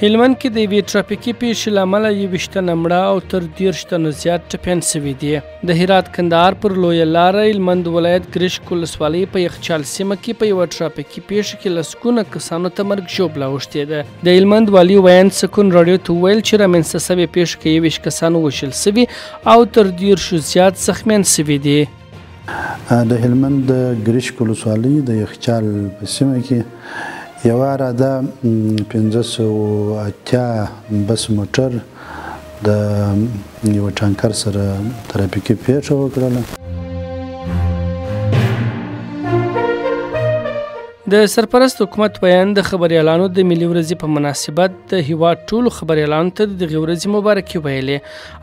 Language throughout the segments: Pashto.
هلمند کې د یوې ټرافیکي پیښې له امله 21 تنه مړه او تر 30 تنو زیات ټپیان سوي دي. د هرات کندهار پر لویه لاره هلمند ولایت ګرشک ولسوالۍ په یخچال سیمه کې په یوه ټرافیکي پیښه کې لسګونه کسانو ته مرګ ژوبله اوښتې ده. د هلمند والي ویاند سکون راډیو ته وویل چې رامنځته سوې پیښه کې 21 کسان ووژل سوي او تر 30 زیات زخمیان سوي دي. د هلمند د ګرشک ولسوالۍ د یخچال په سیمه کې یوه اراده 580 بس موټر د یوه ټانکر سره ترافیکي پیښه وکړله. د سرپرست حکومت ویاند د خبریالانو د ملي ورځې په مناسبت د هیواد ټولو خبریالانو ته د دغې ورځې مبارکي ویلې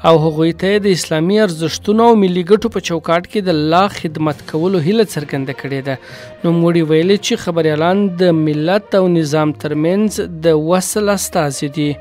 او هغوی ته یې د اسلامي ارزښتونو او ملي ګټو په چوکاټ کې د الله خدمت کولو هیله څرګنده کړې ده. نوموړي ویلي چې خبریالان د ملت او نظام ترمنځ د وصل استازي دي.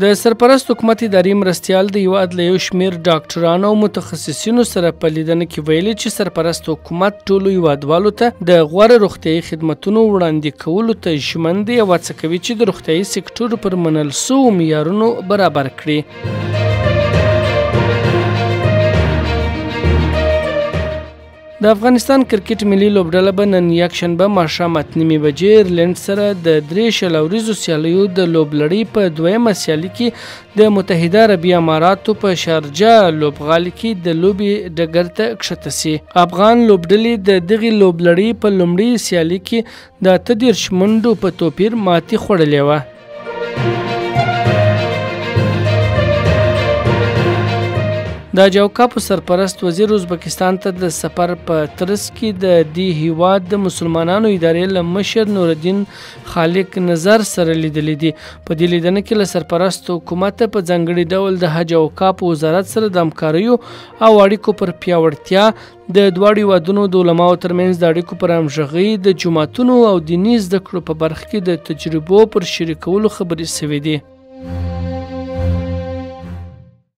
د سرپرست حکومت اداري مرستیال د هیواد له یو شمېر ډاکټرانو او متخصصینو سره په لیدنه کې ویلي چې سرپرست حکومت ټولو هیوادوالو ته د غوره روغتیایي خدمتونو وړاندې کولو ته ژمن دی او هڅه کوي چې د روغتیایي سکتور پر منل سوو معیارونو برابر کړي. د افغانستان کرکټ ملي لوبډله به نن یکشنبه ماښام 8:30 بجې ایرلنډ سره د 3 شلوریزو سیالیو د لوبلړۍ په دویمه سیالي کې د متحده عربي اماراتو په شارجه لوبغالي کې د لوبې ډګر ته کښته سي. افغان لوبډلې د دغې لوبلړۍ په لومړۍ سیالي کې د 30 منډو په توپیر ماتې خوړلې وه. د جوکاپو سرپرست وزیر ازبکستان ته د سفر په ترڅ کې د دې هیواد د مسلمانانو ادارې له مشر نورالدین خالق نظر سره لیدلي دي. په دې لیدنه کې له سرپرست حکومت په ځانګړي ډول د حج او اوقافو وزارت سره د همکاریو او اړیکو پر پیاوړتیا، د دواړو هیوادونو د علماو ترمنځ د اړیکو پر همغږۍ، د جوماتونو او دیني زده کړو په برخه کې د تجربو پر شریکولو خبرې شوې دي.